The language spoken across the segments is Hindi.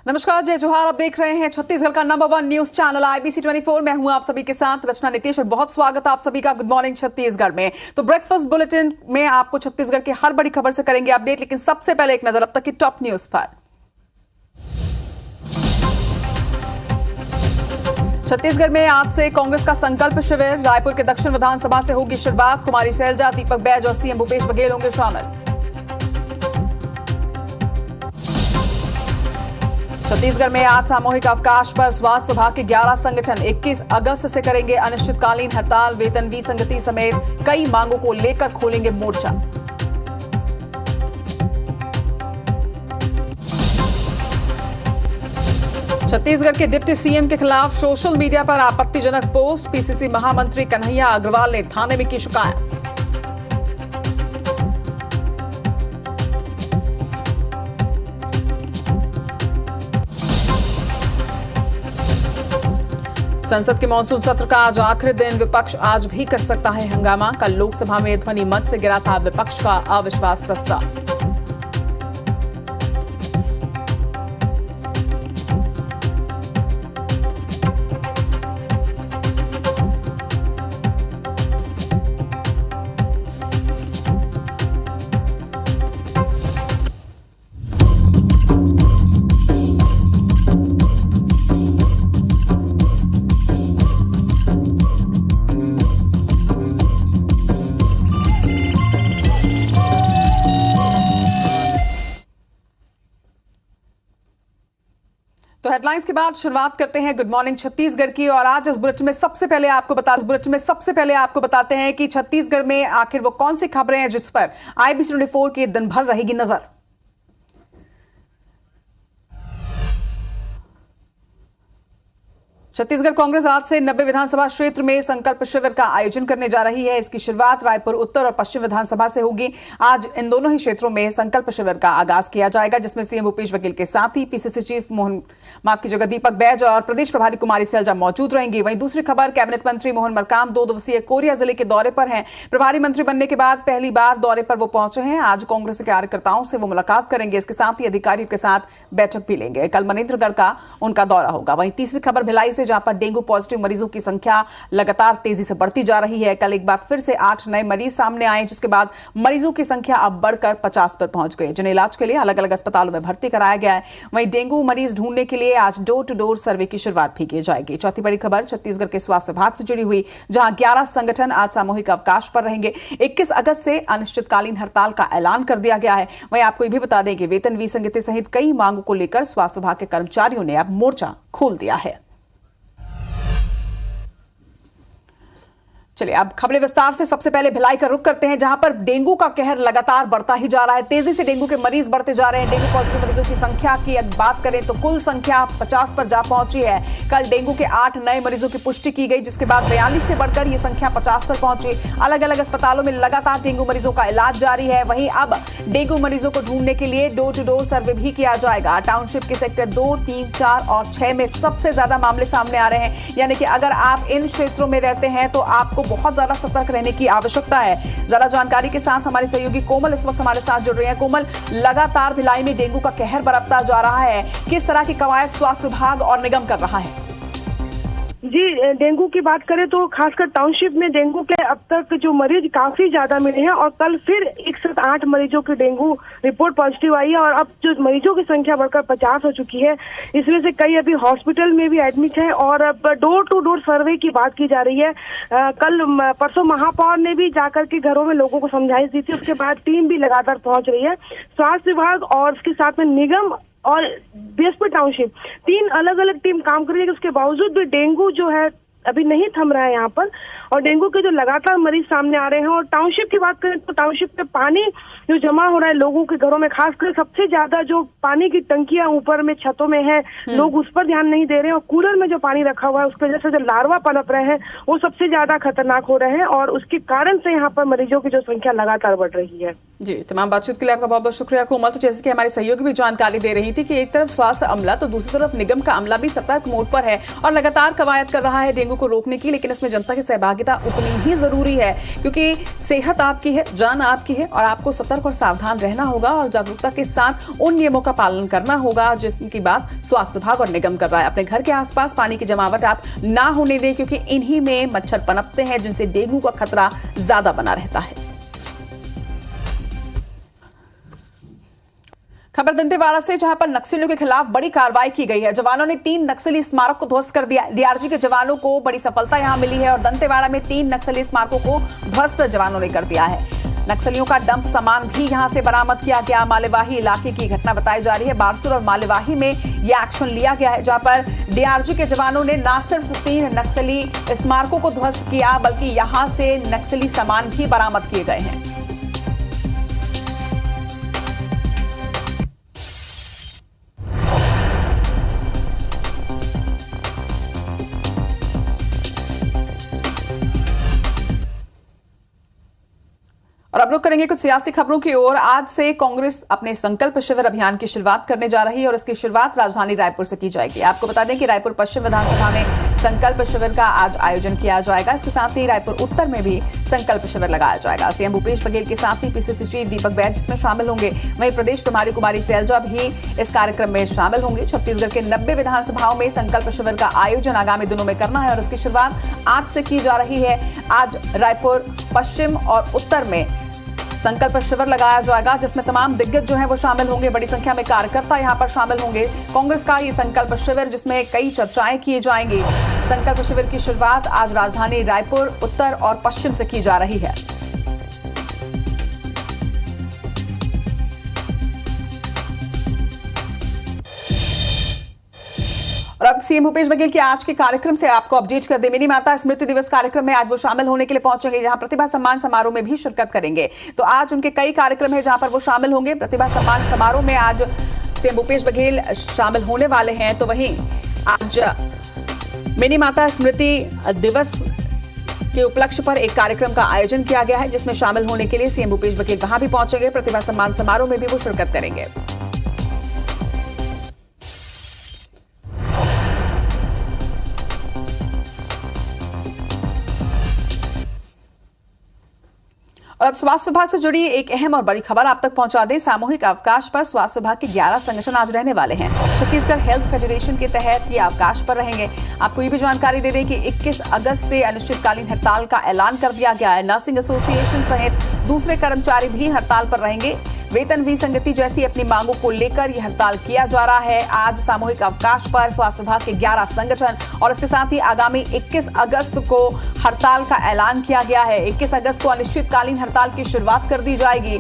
नमस्कार, जय जोहार। आप देख रहे हैं छत्तीसगढ़ का नंबर 1 न्यूज चैनल IBC 24। मैं हूं आप सभी के साथ रचना नीतीश और बहुत स्वागत है आप सभी का गुड मॉर्निंग छत्तीसगढ़ में। तो ब्रेकफास्ट बुलेटिन में आपको छत्तीसगढ़ की हर बड़ी खबर से करेंगे अपडेट, लेकिन सबसे पहले एक नजर अब तक की टॉप न्यूज पर। छत्तीसगढ़ में आज से कांग्रेस का संकल्प शिविर, रायपुर के दक्षिण विधानसभा से होगी शुरुआत। कुमारी शैलजा, दीपक बैज और सीएम भूपेश बघेल होंगे शामिल। छत्तीसगढ़ में आज सामूहिक अवकाश पर स्वास्थ्य विभाग के 11 संगठन 21 अगस्त से करेंगे अनिश्चितकालीन हड़ताल। वेतन विसंगति समेत कई मांगों को लेकर खोलेंगे मोर्चा। छत्तीसगढ़ के डिप्टी सीएम के खिलाफ सोशल मीडिया पर आपत्तिजनक पोस्ट, पीसीसी महामंत्री कन्हैया अग्रवाल ने थाने में की शिकायत। संसद के मानसून सत्र का आज आखिरी दिन, विपक्ष आज भी कर सकता है हंगामा। कल लोकसभा में ध्वनि मत से गिरा था विपक्ष का अविश्वास प्रस्ताव। तो हेडलाइंस के बाद शुरुआत करते हैं गुड मॉर्निंग छत्तीसगढ़ की। और आज इस बुलेटिन में सबसे पहले आपको बताते हैं कि छत्तीसगढ़ में आखिर वो कौन सी खबरें हैं जिस पर IBC 24 की दिन भर रहेगी नजर। छत्तीसगढ़ कांग्रेस आज से 90 विधानसभा क्षेत्र में संकल्प शिविर का आयोजन करने जा रही है। इसकी शुरुआत रायपुर उत्तर और पश्चिम विधानसभा से होगी। आज इन दोनों ही क्षेत्रों में संकल्प शिविर का आगाज किया जाएगा, जिसमें सीएम भूपेश बघेल के साथ ही पीसीसी चीफ दीपक बैज और प्रदेश प्रभारी कुमारी शैलजा मौजूद रहेंगी। वहीं दूसरी खबर, कैबिनेट मंत्री मोहन मरकाम 2 दिवसीय कोरिया जिले के दौरे पर हैं। प्रभारी मंत्री बनने के बाद पहली बार दौरे पर वो पहुंचे हैं। आज कांग्रेस के कार्यकर्ताओं से वो मुलाकात करेंगे, इसके साथ ही अधिकारियों के साथ बैठक भी लेंगे। कल मनेन्द्रगढ़ का उनका दौरा होगा। वहीं तीसरी खबर भिलाई से, जहां पर डेंगू पॉजिटिव मरीजों की संख्या लगातार तेजी से बढ़ती जा रही है। कल एक बार फिर से 8 नए मरीज सामने आए, जिसके बाद मरीजों की संख्या अब बढ़कर 50 पर पहुंच गई, जिन्हें इलाज के लिए अलग अलग अस्पतालों में भर्ती कराया गया है। वहीं डेंगू मरीज ढूंढने के लिए आज डोर टू डोर सर्वे की शुरुआत भी की जाएगी। चौथी बड़ी खबर छत्तीसगढ़ के स्वास्थ्य विभाग से जुड़ी हुई, जहां 11 संगठन आज सामूहिक अवकाश पर रहेंगे। 21 अगस्त से अनिश्चितकालीन हड़ताल का ऐलान कर दिया गया है। वहीं आपको ये भी बता दें कि वेतन विसंगति सहित कई मांगों को लेकर स्वास्थ्य विभाग के कर्मचारियों ने अब मोर्चा खोल दिया है। चलिए अब खबरें विस्तार से। सबसे पहले भिलाई का रुख करते हैं, जहां पर डेंगू का कहर लगातार बढ़ता ही जा रहा है। तेजी से डेंगू के मरीज बढ़ते जा रहे हैं। डेंगू पॉजिटिव मरीजों की संख्या की बात करें तो कुल संख्या 50 पर जा पहुंची है। कल डेंगू के 8 नए मरीजों की पुष्टि की गई, जिसके बाद 42 से बढ़कर यह संख्या 50 पर पहुंची। अलग अलग अस्पतालों में लगातार डेंगू मरीजों का इलाज जारी है। वहीं अब डेंगू मरीजों को ढूंढने के लिए डोर टू डोर सर्वे भी किया जाएगा। टाउनशिप के सेक्टर 2, 3, 4 और 6 में सबसे ज्यादा मामले सामने आ रहे हैं। यानी कि अगर आप इन क्षेत्रों में रहते हैं तो आपको बहुत ज्यादा सतर्क रहने की आवश्यकता है। ज्यादा जानकारी के साथ हमारे सहयोगी कोमल इस वक्त हमारे साथ जुड़ रहे हैं। कोमल, लगातार भिलाई में डेंगू का कहर बरतता जा रहा है, किस तरह की कवायद स्वास्थ्य विभाग और निगम कर रहा है? जी, डेंगू की बात करें तो खासकर टाउनशिप में डेंगू के अब तक जो मरीज काफी ज्यादा मिले हैं और कल फिर 108 मरीजों की डेंगू रिपोर्ट पॉजिटिव आई है और अब जो मरीजों की संख्या बढ़कर 50 हो चुकी है। इसमें से कई अभी हॉस्पिटल में भी एडमिट हैं और अब डोर टू डोर सर्वे की बात की जा रही है। कल परसों महापौर ने भी जाकर के घरों में लोगों को समझाइश दी थी। उसके बाद टीम भी लगातार पहुंच रही है। स्वास्थ्य विभाग और उसके साथ में निगम और बीएसपी टाउनशिप 3 अलग अलग टीम काम कर रही है। उसके बावजूद भी डेंगू जो है अभी नहीं थम रहा है यहाँ पर और डेंगू के जो लगातार मरीज सामने आ रहे हैं। और टाउनशिप की बात करें तो टाउनशिप में पानी जो जमा हो रहा है लोगों के घरों में, खासकर सबसे ज्यादा जो पानी की टंकियां ऊपर में छतों में है, लोग उस पर ध्यान नहीं दे रहे हैं और कूलर में जो पानी रखा हुआ है उसकी वजह से जो लार्वा पनप रहे हैं वो सबसे ज्यादा खतरनाक हो रहे हैं और उसके कारण से यहाँ पर मरीजों की जो संख्या लगातार बढ़ रही है। जी, तमाम बातचीत के लिए आपका बहुत बहुत शुक्रिया कोमल। तो जैसे कि हमारी सहयोगी भी जानकारी दे रही थी कि एक तरफ स्वास्थ्य अमला तो दूसरी तरफ निगम का अमला भी सतर्क मोड पर है और लगातार कवायद कर रहा है डेंगू को रोकने की, लेकिन इसमें जनता की सहभागिता उतनी ही जरूरी है क्योंकि सेहत आपकी है, जान आपकी है और आपको सतर्क और सावधान रहना होगा और जागरूकता के साथ उन नियमों का पालन करना होगा जिसकी बात स्वास्थ्य विभाग और निगम कर रहा है। अपने घर के आसपास पानी की जमावट आप ना होने दें क्योंकि इन्हीं में मच्छर पनपते हैं जिनसे डेंगू का खतरा ज्यादा बना रहता है। खबर दंतेवाड़ा से, जहां पर नक्सलियों के खिलाफ बड़ी कार्रवाई की गई है। जवानों ने 3 नक्सली स्मारक को ध्वस्त कर दिया। डीआरजी के जवानों को बड़ी सफलता यहां मिली है और दंतेवाड़ा में 3 नक्सली स्मारकों को ध्वस्त जवानों ने कर दिया है। नक्सलियों का डंप सामान भी यहां से बरामद किया गया। मालेवाही इलाके की घटना बताई जा रही है। बारसूर और मालेवाही में यह एक्शन लिया गया है, जहां पर डीआरजी के जवानों ने न सिर्फ 3 नक्सली स्मारकों को ध्वस्त किया बल्कि यहां से नक्सली सामान भी बरामद किए गए हैं। और अब रुक करेंगे कुछ सियासी खबरों की ओर। आज से कांग्रेस अपने संकल्प शिविर अभियान की शुरुआत करने जा रही है और इसकी शुरुआत राजधानी रायपुर से की जाएगी। आपको बता दें कि रायपुर पश्चिम विधानसभा में संकल्प शिविर का आज आयोजन किया जाएगा। इसके साथ ही रायपुर उत्तर में भी संकल्प शिविर लगाया जाएगा। सीएम भूपेश बघेल के साथ ही पीसीसी चीफ दीपक बैज इसमें शामिल होंगे। वहीं प्रदेश प्रभारी कुमारी सैलजा भी इस कार्यक्रम में शामिल होंगे। छत्तीसगढ़ के 90 विधानसभाओं में संकल्प शिविर का आयोजन आगामी दिनों में करना है और इसकी शुरुआत आज से की जा रही है। आज रायपुर पश्चिम और उत्तर में संकल्प शिविर लगाया जाएगा जिसमें तमाम दिग्गज जो हैं वो शामिल होंगे। बड़ी संख्या में कार्यकर्ता यहां पर शामिल होंगे। कांग्रेस का ये संकल्प शिविर जिसमें कई चर्चाएं की जाएंगी। संकल्प शिविर की शुरुआत आज राजधानी रायपुर उत्तर और पश्चिम से की जा रही है। और अब सीएम भूपेश बघेल के आज के कार्यक्रम से आपको अपडेट कर दे। मेरी माता स्मृति दिवस कार्यक्रम में आज वो शामिल होने के लिए पहुंचेंगे, जहां प्रतिभा सम्मान समारोह में भी शिरकत करेंगे। तो आज उनके कई कार्यक्रम है जहां पर वो शामिल होंगे। प्रतिभा सम्मान समारोह में आज सीएम भूपेश बघेल शामिल होने वाले हैं। तो वहीं आज मेरी माता स्मृति दिवस के उपलक्ष्य पर एक कार्यक्रम का आयोजन किया गया है जिसमें शामिल होने के लिए सीएम भूपेश बघेल वहां भी पहुंचेंगे। प्रतिभा सम्मान समारोह में भी वो शिरकत करेंगे। और अब स्वास्थ्य विभाग से जुड़ी एक अहम और बड़ी खबर आप तक पहुंचा दें। सामूहिक अवकाश पर स्वास्थ्य विभाग के 11 संगठन आज रहने वाले हैं। छत्तीसगढ़ हेल्थ फेडरेशन के तहत ये अवकाश पर रहेंगे। आपको ये भी जानकारी दे दें कि 21 अगस्त से अनिश्चितकालीन हड़ताल का ऐलान कर दिया गया है। नर्सिंग एसोसिएशन सहित दूसरे कर्मचारी भी हड़ताल पर रहेंगे। वेतन विसंगति जैसी अपनी मांगों को लेकर यह हड़ताल किया जा रहा है। आज सामूहिक अवकाश पर स्वास्थ्य विभाग के 11 संगठन और इसके साथ ही आगामी 21 अगस्त को हड़ताल का ऐलान किया गया है। 21 अगस्त को अनिश्चितकालीन हड़ताल की शुरुआत कर दी जाएगी।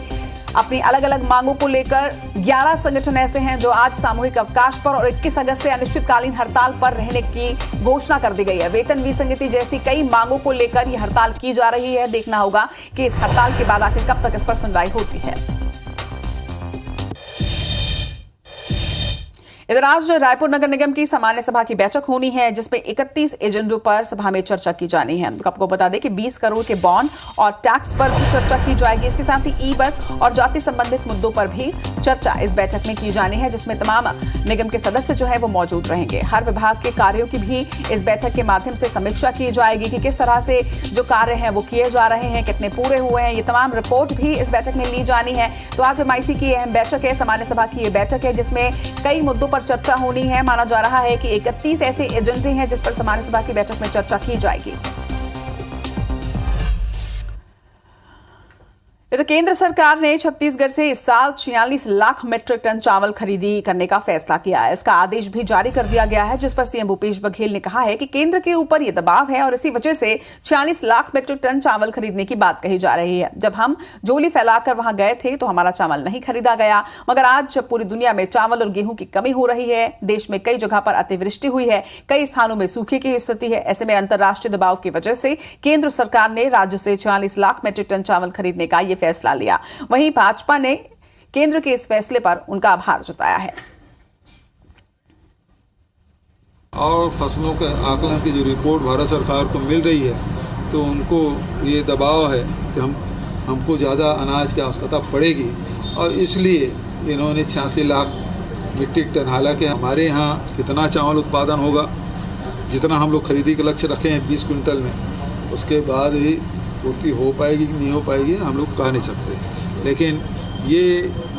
अपनी अलग अलग मांगों को लेकर 11 संगठन ऐसे हैं जो आज सामूहिक अवकाश पर और 21 अगस्त से अनिश्चितकालीन हड़ताल पर रहने की घोषणा कर दी गई है। वेतन विसंगति जैसी कई मांगों को लेकर यह हड़ताल की जा रही है। देखना होगा कि इस हड़ताल के बाद आखिर कब तक इस पर सुनवाई होती है। इधर आज रायपुर नगर निगम की सामान्य सभा की बैठक होनी है जिसमें 31 एजेंडों पर सभा में चर्चा की जानी है। आपको बता दें कि 20 करोड़ के बॉन्ड और टैक्स पर भी चर्चा की जाएगी। इसके साथ ही ई बस और जाति संबंधित मुद्दों पर भी चर्चा इस बैठक में की जानी है जिसमें तमाम निगम के सदस्य जो है वो मौजूद रहेंगे। हर विभाग के कार्यों की भी इस बैठक के माध्यम से समीक्षा की जाएगी कि किस तरह से जो कार्य हैं वो किए जा रहे हैं, कितने पूरे हुए हैं। ये तमाम रिपोर्ट भी इस बैठक में ली जानी है। तो आज एमआईसी की अहम बैठक है, सामान्य सभा की ये बैठक है जिसमें कई मुद्दों पर चर्चा होनी है। माना जा रहा है कि 31 ऐसे एजेंडे हैं जिस पर सामान्य सभा की बैठक में चर्चा की जाएगी। तो केंद्र सरकार ने छत्तीसगढ़ से इस साल 46 लाख मीट्रिक टन चावल खरीदी करने का फैसला किया है। इसका आदेश भी जारी कर दिया गया है जिस पर सीएम भूपेश बघेल ने कहा है कि केंद्र के ऊपर यह दबाव है और इसी वजह से 46 लाख मीट्रिक टन चावल खरीदने की बात कही जा रही है। जब हम झोली फैलाकर वहां गए थे तो हमारा चावल नहीं खरीदा गया, मगर आज जब पूरी दुनिया में चावल और गेहूं की कमी हो रही है, देश में कई जगह पर अतिवृष्टि हुई है, कई स्थानों में सूखे की स्थिति है, ऐसे में अंतर्राष्ट्रीय दबाव की वजह से केंद्र सरकार ने राज्य से 46 लाख मीट्रिक टन चावल खरीदने का यह फैसला लिया। वहीं भाजपा ने केंद्र के इस फैसले पर उनका आभार जताया है। और फसलों के आकलन की जो रिपोर्ट भारत सरकार को मिल रही है तो उनको ये दबाव है कि हम हमको ज़्यादा अनाज की आवश्यकता पड़ेगी और इसलिए इन्होंने 86 लाख मीट्रिक टन, हालांकि हमारे यहाँ कितना चावल उत्पादन होगा, जितना हम लोग खरीदी के लक्ष्य रखे हैं 20 क्विंटल में, उसके बाद भी पूर्ति हो पाएगी कि नहीं हो पाएगी हम लोग कह नहीं सकते। लेकिन ये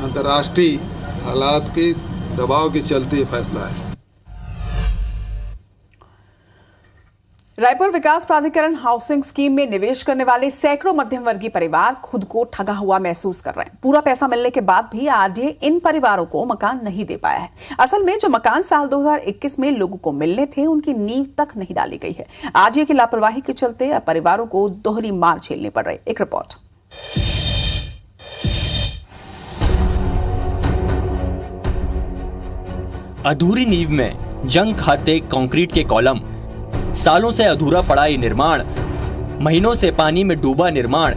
अंतर्राष्ट्रीय हालात के दबाव के चलते ये फैसला है। रायपुर विकास प्राधिकरण हाउसिंग स्कीम में निवेश करने वाले सैकड़ों मध्यम वर्गीय परिवार खुद को ठगा हुआ महसूस कर रहे हैं। पूरा पैसा मिलने के बाद भी आरडीए इन परिवारों को मकान नहीं दे पाया है। असल में जो मकान साल 2021 में लोगों को मिलने थे, उनकी नींव तक नहीं डाली गई है। आरडीए की लापरवाही के चलते अब परिवारों को दोहरी मार झेलनी पड़ रही। एक रिपोर्ट। अधूरी नींव में जंग खाते कंक्रीट के कॉलम, सालों से अधूरा पड़ा ये निर्माण, महीनों से पानी में डूबा निर्माण,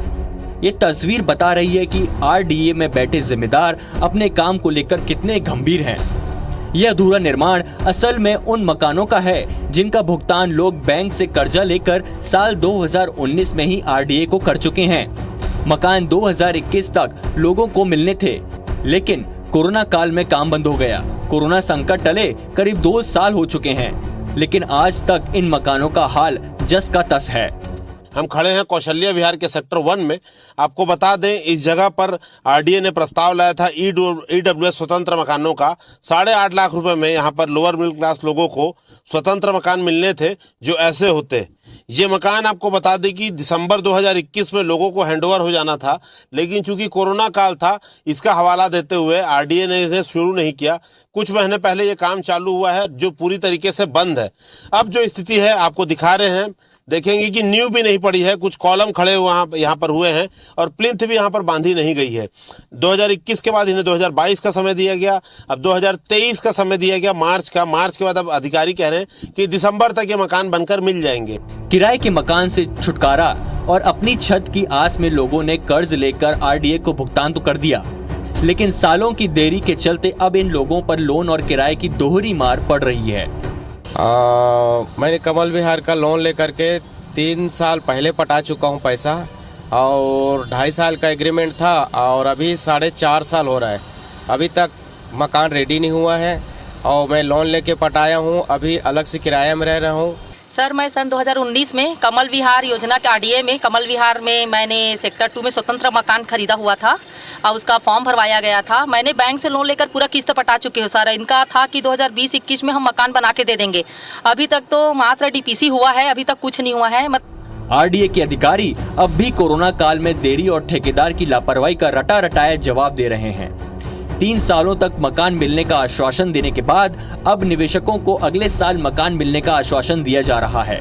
ये तस्वीर बता रही है कि आरडीए में बैठे जिम्मेदार अपने काम को लेकर कितने गंभीर हैं। ये अधूरा निर्माण असल में उन मकानों का है जिनका भुगतान लोग बैंक से कर्जा लेकर साल 2019 में ही आरडीए को कर चुके हैं। मकान 2021 तक लोगों को मिलने थे, लेकिन कोरोना काल में काम बंद हो गया। कोरोना संकट टले करीब 2 साल हो चुके हैं, लेकिन आज तक इन मकानों का हाल जस का तस है। हम खड़े हैं कौशल्या विहार के सेक्टर 1 में। आपको बता दें, इस जगह पर आरडीए ने प्रस्ताव लाया था ईडब्ल्यूएस स्वतंत्र मकानों का। 8.5 लाख रुपए में यहाँ पर लोअर मिडिल क्लास लोगों को स्वतंत्र मकान मिलने थे जो ऐसे होते। ये मकान आपको बता दें कि दिसंबर 2021 में लोगों को हैंडओवर हो जाना था, लेकिन चूंकि कोरोना काल था, इसका हवाला देते हुए आरडीए ने इसे शुरू नहीं किया। कुछ महीने पहले ये काम चालू हुआ है जो पूरी तरीके से बंद है। अब जो स्थिति है आपको दिखा रहे हैं, देखेंगे कि नींव भी नहीं पड़ी है, कुछ कॉलम खड़े यहाँ पर हुए हैं और प्लिंथ भी यहाँ पर बांधी नहीं गई है। 2021 के बाद इन्हें 2022 का समय दिया गया, अब 2023 का समय दिया गया, मार्च के बाद अब अधिकारी कह रहे हैं कि दिसंबर तक ये मकान बनकर मिल जाएंगे। किराए के मकान से छुटकारा और अपनी छत की आस में लोगों ने कर्ज लेकर आरडीए को भुगतान तो कर दिया, लेकिन सालों की देरी के चलते अब इन लोगों पर लोन और किराए की दोहरी मार पड़ रही है। मैंने कमल विहार का लोन लेकर के 3 साल पहले पटा चुका हूँ पैसा, और 2.5 साल का एग्रीमेंट था और अभी 4.5 साल हो रहा है। अभी तक मकान रेडी नहीं हुआ है और मैं लोन लेके पटाया हूँ, अभी अलग से किराया में रह रहा हूँ। सर, मैं सन 2019 में कमल विहार योजना के आरडीए में कमल विहार में मैंने सेक्टर 2 में स्वतंत्र मकान खरीदा हुआ था और उसका फॉर्म भरवाया गया था। मैंने बैंक से लोन लेकर पूरा किस्त पटा चुके हो सर। इनका था कि 2020-21 में हम मकान बना के दे देंगे। अभी तक तो मात्र डीपीसी हुआ है, अभी तक कुछ नहीं हुआ है। आरडीए के अधिकारी अब भी कोरोना काल में देरी और ठेकेदार की लापरवाही का रटा रटाया जवाब दे रहे हैं। 3 सालों तक मकान मिलने का आश्वासन देने के बाद अब निवेशकों को अगले साल मकान मिलने का आश्वासन दिया जा रहा है।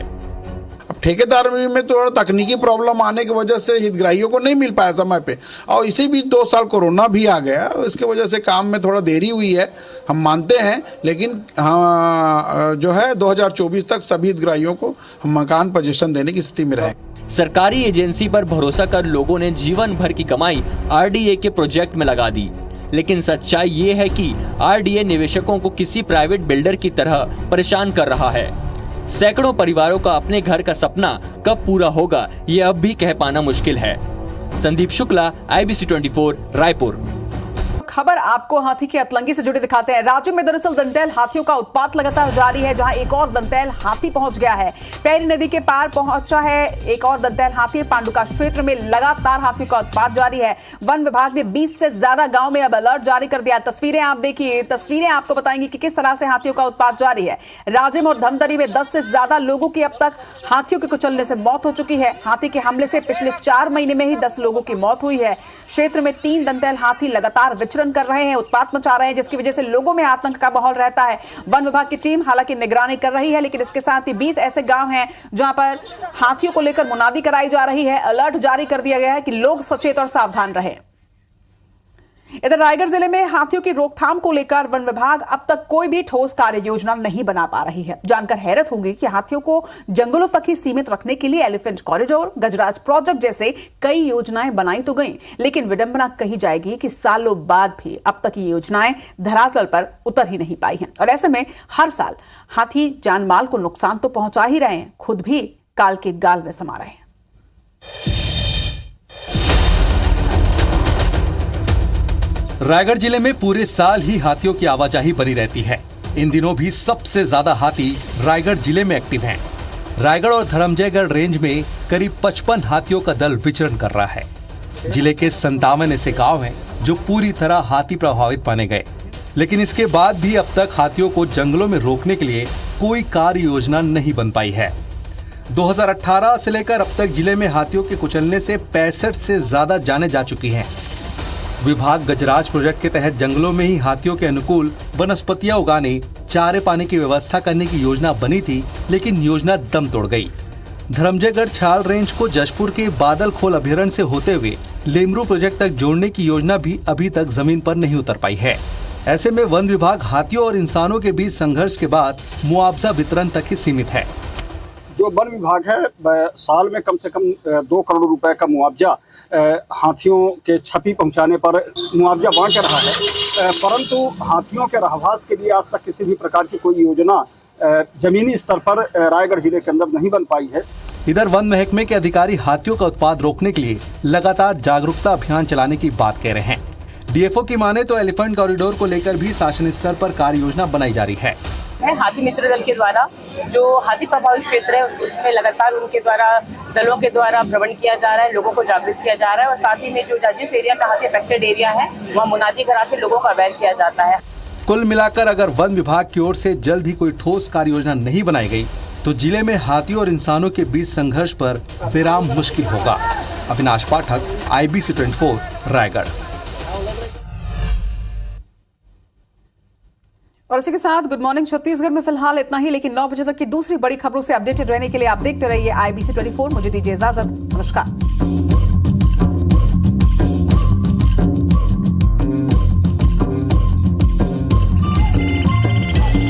अब ठेकेदार में थोड़ा तकनीकी प्रॉब्लम आने की वजह से हितग्राहियों को नहीं मिल पाया समय पे, और इसी बीच 2 साल कोरोना भी आ गया, इसके वजह से काम में थोड़ा देरी हुई है, हम मानते हैं। लेकिन हाँ, जो है 2024 तक सभी हितग्राहियों को हम मकान पोजीशन देने की स्थिति में रहे। सरकारी एजेंसी पर भरोसा कर लोगों ने जीवन भर की कमाई आरडीए के प्रोजेक्ट में लगा दी, लेकिन सच्चाई ये है कि आरडीए निवेशकों को किसी प्राइवेट बिल्डर की तरह परेशान कर रहा है। सैकड़ों परिवारों का अपने घर का सपना कब पूरा होगा, ये अब भी कह पाना मुश्किल है। संदीप शुक्ला, IBC 24, रायपुर। खबर आपको हाथी की अतलंगी से जुड़े दिखाते हैं। राज्य में दरअसल दंतैल हाथियों का उत्पात लगातार जारी है, जहां एक और दंतैल हाथी पहुंच गया है। पैरी नदी के पार पहुंचा है एक और दंतैल हाथी। पांडुका क्षेत्र में लगातार हाथियों का उत्पात जारी है। वन विभाग ने 20 से ज्यादा गांव में अब अलर्ट जारी कर दिया। तस्वीरें आप देखिए, तस्वीरें आपको बताएंगी कि किस तरह से हाथियों का उत्पात जारी है। राजिम और धमतरी में 10 से ज्यादा लोगों की अब तक हाथियों के कुचलने से मौत हो चुकी है। हाथी के हमले से पिछले 4 महीने में ही 10 लोगों की मौत हुई है। क्षेत्र में 3 दंतैल हाथी लगातार विचरण कर रहे हैं, उत्पात मचा रहे हैं, जिसकी वजह से लोगों में आतंक का माहौल रहता है। वन विभाग की टीम हालांकि निगरानी कर रही है, लेकिन इसके साथ ही 20 ऐसे गांव हैं जहां पर हाथियों को लेकर मुनादी कराई जा रही है। अलर्ट जारी कर दिया गया है कि लोग सचेत और सावधान रहें। इधर रायगढ़ जिले में हाथियों की रोकथाम को लेकर वन विभाग अब तक कोई भी ठोस कार्य योजना नहीं बना पा रही है। जानकर हैरत होगी कि हाथियों को जंगलों तक ही सीमित रखने के लिए एलिफेंट कॉरिडोर, गजराज प्रोजेक्ट जैसे कई योजनाएं बनाई तो गई, लेकिन विडंबना कही जाएगी कि सालों बाद भी अब तक ये योजनाएं धरातल पर उतर ही नहीं पाई हैं। और ऐसे में हर साल हाथी जान माल को नुकसान तो पहुंचा ही रहे हैं, खुद भी काल के गाल में समा रहे हैं। रायगढ़ जिले में पूरे साल ही हाथियों की आवाजाही बनी रहती है। इन दिनों भी सबसे ज्यादा हाथी रायगढ़ जिले में एक्टिव हैं। रायगढ़ और धर्मजयगढ़ रेंज में करीब 55 हाथियों का दल विचरण कर रहा है। जिले के 57 ऐसे गांव हैं जो पूरी तरह हाथी प्रभावित माने गए, लेकिन इसके बाद भी अब तक हाथियों को जंगलों में रोकने के लिए कोई कार्य योजना नहीं बन पाई है। 2018 से लेकर अब तक जिले में हाथियों के कुचलने से 65 से ज्यादा जानें जा चुकी हैं। विभाग गजराज प्रोजेक्ट के तहत जंगलों में ही हाथियों के अनुकूल वनस्पतियां उगाने, चारे पानी की व्यवस्था करने की योजना बनी थी, लेकिन योजना दम तोड़ गई। धर्मजयगढ़ छाल रेंज को जशपुर के बादल खोल अभयारण्य से होते हुए लेमरू प्रोजेक्ट तक जोड़ने की योजना भी अभी तक जमीन पर नहीं उतर पाई है। ऐसे में वन विभाग हाथियों और इंसानों के बीच संघर्ष के बाद मुआवजा वितरण तक ही सीमित है। जो वन विभाग है साल में कम से कम 2 करोड़ रुपए का मुआवजा हाथियों के क्षति पहुंचाने पर मुआवजा बांट रहा है, परंतु हाथियों के रहवास के लिए आज तक किसी भी प्रकार की कोई योजना जमीनी स्तर पर रायगढ़ जिले के अंदर नहीं बन पाई है। इधर वन महकमे के अधिकारी हाथियों का उत्पाद रोकने के लिए लगातार जागरूकता अभियान चलाने की बात कह रहे हैं। डीएफओ की माने तो एलिफेंट कॉरिडोर को लेकर भी शासन स्तर पर कार्य योजना बनाई जा रही है। हाथी मित्र दल के द्वारा जो हाथी प्रभावित क्षेत्र है उसमें लगातार उनके द्वारा दलों के द्वारा भ्रमण किया जा रहा है, लोगों को जागरूक किया जा रहा है और साथ ही में जो जिस एरिया में हाथी अफेक्टेड एरिया है वहाँ मुनादी करा के लोगों का अवेयर किया जाता है। कुल मिलाकर अगर वन विभाग की ओर से जल्द ही कोई ठोस कार्य योजना नहीं बनाई गई तो जिले में हाथियों और इंसानों के बीच संघर्ष पर विराम मुश्किल होगा। अविनाश पाठक, IBC 24, रायगढ़। और इसी के साथ गुड मॉर्निंग छत्तीसगढ़ में फिलहाल इतना ही, लेकिन 9 बजे तक की दूसरी बड़ी खबरों से अपडेटेड रहने के लिए आप देखते रहिए IBC 24। मुझे दीजिए इजाजत, नमस्कार।